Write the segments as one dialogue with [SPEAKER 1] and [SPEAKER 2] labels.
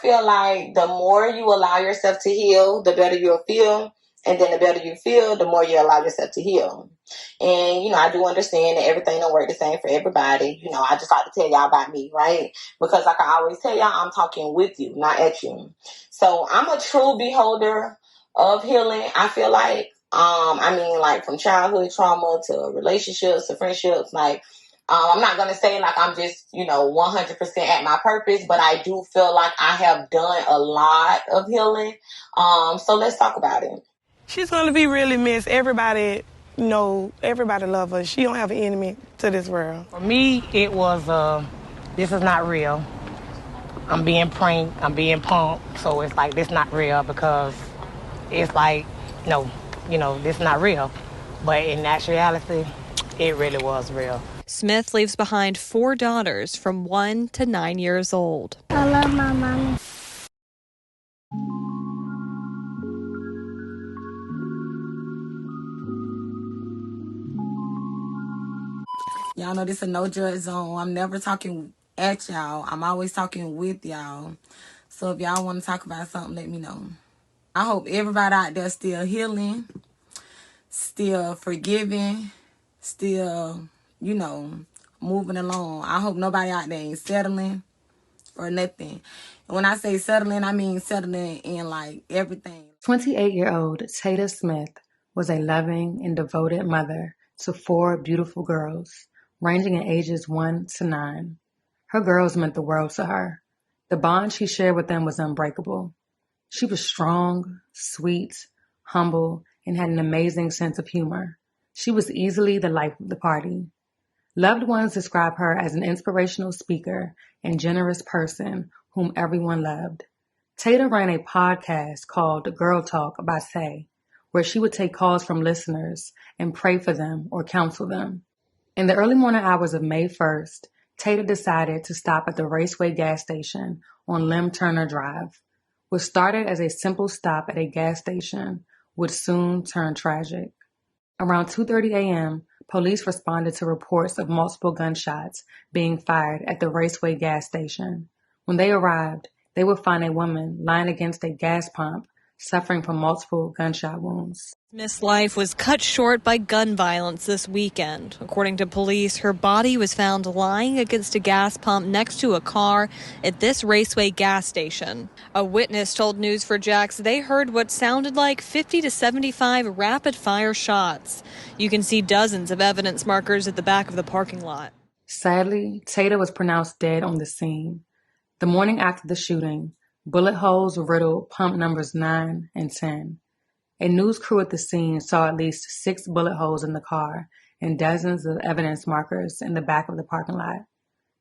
[SPEAKER 1] feel like the more you allow yourself to heal, the better you'll feel. And then the better you feel, the more you allow yourself to heal. And, you know, I do understand that everything don't work the same for everybody. You know, I just like to tell y'all about me, right? Because like I always tell y'all, I'm talking with you, not at you. So I'm a true beholder of healing. I feel like, I mean, like from childhood trauma to relationships to friendships, like, I'm not going to say like I'm just, you know, 100% at my purpose, but I do feel like I have done a lot of healing. So let's talk about it.
[SPEAKER 2] She's going to be really missed. Everybody everybody love her. She don't have an enemy to this world.
[SPEAKER 3] For me, it was, this is not real. I'm being pranked. I'm being punked. So it's like, this not real because it's like, no, this is not real. But in actuality, it really was real.
[SPEAKER 4] Smith leaves behind 4 daughters from 1 to 9 years old.
[SPEAKER 5] I love my mommy.
[SPEAKER 6] Y'all know this is a no judge zone. I'm never talking at y'all. I'm always talking with y'all. So if y'all want to talk about something, let me know. I hope everybody out there still healing, still forgiving, still, moving along. I hope nobody out there ain't settling or nothing. And when I say settling, I mean settling in like everything.
[SPEAKER 7] 28-year-old Tayda Smith was a loving and devoted mother to 4 beautiful girls, ranging in ages 1 to 9. Her girls meant the world to her. The bond she shared with them was unbreakable. She was strong, sweet, humble, and had an amazing sense of humor. She was easily the life of the party. Loved ones describe her as an inspirational speaker and generous person whom everyone loved. Tayda ran a podcast called Girl Talk by Say, where she would take calls from listeners and pray for them or counsel them. In the early morning hours of May 1st, Tayda decided to stop at the Raceway gas station on Lem Turner Drive. What started as a simple stop at a gas station would soon turn tragic. Around 2:30 a.m., police responded to reports of multiple gunshots being fired at the Raceway gas station. When they arrived, they would find a woman lying against a gas pump, suffering from multiple gunshot wounds.
[SPEAKER 4] Smith's life was cut short by gun violence this weekend. According to police, her body was found lying against a gas pump next to a car at this Raceway gas station. A witness told News4Jax they heard what sounded like 50 to 75 rapid-fire shots. You can see dozens of evidence markers at the back of the parking lot.
[SPEAKER 7] Sadly, Tayda was pronounced dead on the scene. The morning after the shooting, bullet holes riddled pump numbers 9 and 10. A news crew at the scene saw at least 6 bullet holes in the car and dozens of evidence markers in the back of the parking lot.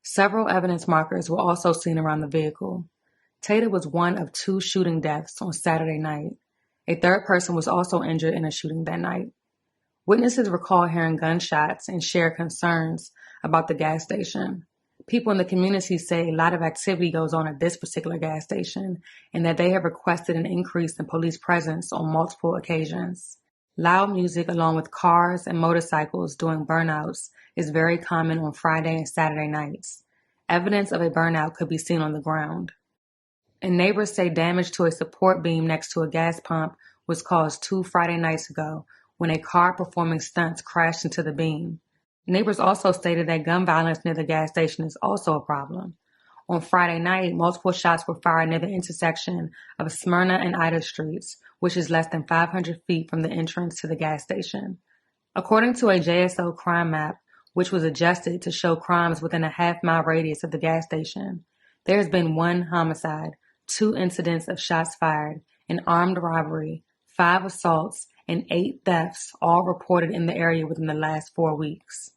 [SPEAKER 7] Several evidence markers were also seen around the vehicle. Tayda was one of 2 shooting deaths on Saturday night. A third person was also injured in a shooting that night. Witnesses recall hearing gunshots and share concerns about the gas station. People in the community say a lot of activity goes on at this particular gas station and that they have requested an increase in police presence on multiple occasions. Loud music along with cars and motorcycles doing burnouts is very common on Friday and Saturday nights. Evidence of a burnout could be seen on the ground. And neighbors say damage to a support beam next to a gas pump was caused 2 Friday nights ago when a car performing stunts crashed into the beam. Neighbors also stated that gun violence near the gas station is also a problem. On Friday night, multiple shots were fired near the intersection of Smyrna and Ida Streets, which is less than 500 feet from the entrance to the gas station. According to a JSO crime map, which was adjusted to show crimes within a half-mile radius of the gas station, there has been 1 homicide, 2 incidents of shots fired, an armed robbery, 5 assaults, and 8 thefts, all reported in the area within the last 4 weeks.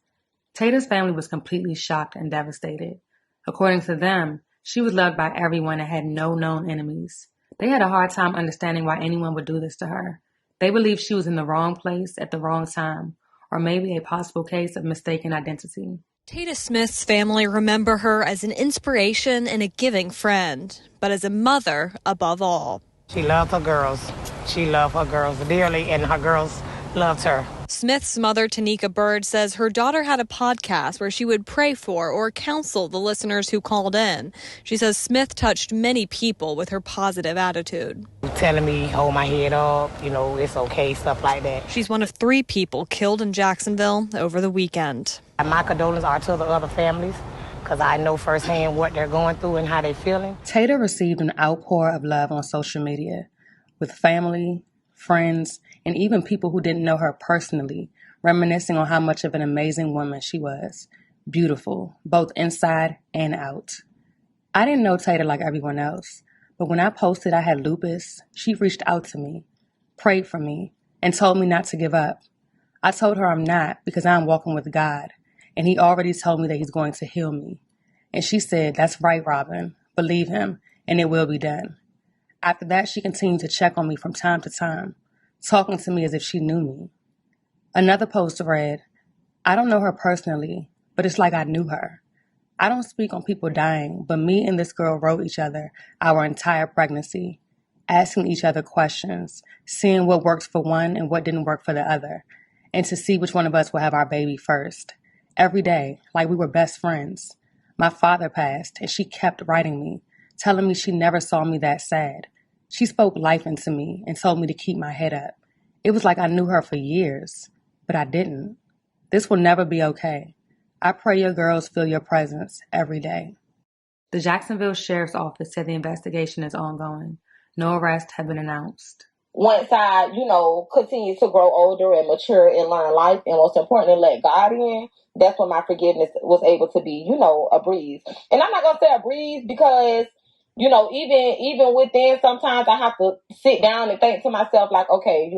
[SPEAKER 7] Tayda's family was completely shocked and devastated. According to them, she was loved by everyone and had no known enemies. They had a hard time understanding why anyone would do this to her. They believed she was in the wrong place at the wrong time, or maybe a possible case of mistaken identity.
[SPEAKER 4] Tayda Smith's family remember her as an inspiration and a giving friend, but as a mother above all.
[SPEAKER 3] She loved her girls. She loved her girls dearly, and her girls loved her.
[SPEAKER 4] Smith's mother, Tanika Bird, says her daughter had a podcast where she would pray for or counsel the listeners who called in. She says Smith touched many people with her positive attitude.
[SPEAKER 3] Telling me, hold my head up, it's okay, stuff like that.
[SPEAKER 4] She's one of 3 people killed in Jacksonville over the weekend.
[SPEAKER 3] My condolences are to the other families, because I know firsthand what they're going through and how they're feeling.
[SPEAKER 7] Tayda received an outpour of love on social media, with family, friends, and even people who didn't know her personally, reminiscing on how much of an amazing woman she was. Beautiful, both inside and out. I didn't know Tayda like everyone else, but when I posted I had lupus, she reached out to me, prayed for me, and told me not to give up. I told her I'm not, because I'm walking with God, and he already told me that he's going to heal me. And she said, "That's right, Robin. Believe him, and it will be done." After that, she continued to check on me from time to time, talking to me as if she knew me. Another post read, "I don't know her personally, but it's like I knew her. I don't speak on people dying, but me and this girl wrote each other our entire pregnancy, asking each other questions, seeing what works for one and what didn't work for the other, and to see which one of us will have our baby first. Every day, like we were best friends. My father passed, and she kept writing me, telling me she never saw me that sad. She spoke life into me and told me to keep my head up. It was like I knew her for years, but I didn't. This will never be okay. I pray your girls feel your presence every day." The Jacksonville Sheriff's Office said the investigation is ongoing. No arrests have been announced.
[SPEAKER 1] Once I, continue to grow older and mature and learn life, and most importantly, let God in, that's when my forgiveness was able to be, a breeze. And I'm not going to say a breeze because, even within, sometimes I have to sit down and think to myself, like, okay,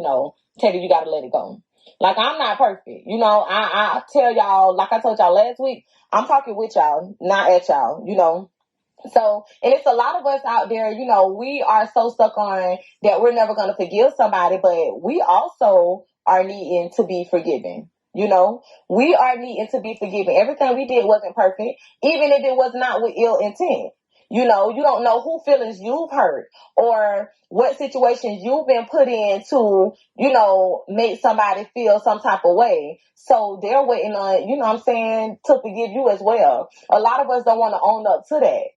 [SPEAKER 1] Teddy, you got to let it go. Like, I'm not perfect. I tell y'all, like I told y'all last week, I'm talking with y'all, not at y'all, So, and it's a lot of us out there, we are so stuck on that we're never going to forgive somebody, but we also are needing to be forgiven. We are needing to be forgiven. Everything we did wasn't perfect, even if it was not with ill intent. You don't know who feelings you've hurt or what situations you've been put in to, make somebody feel some type of way. So they're waiting on, to forgive you as well. A lot of us don't want to own up to that.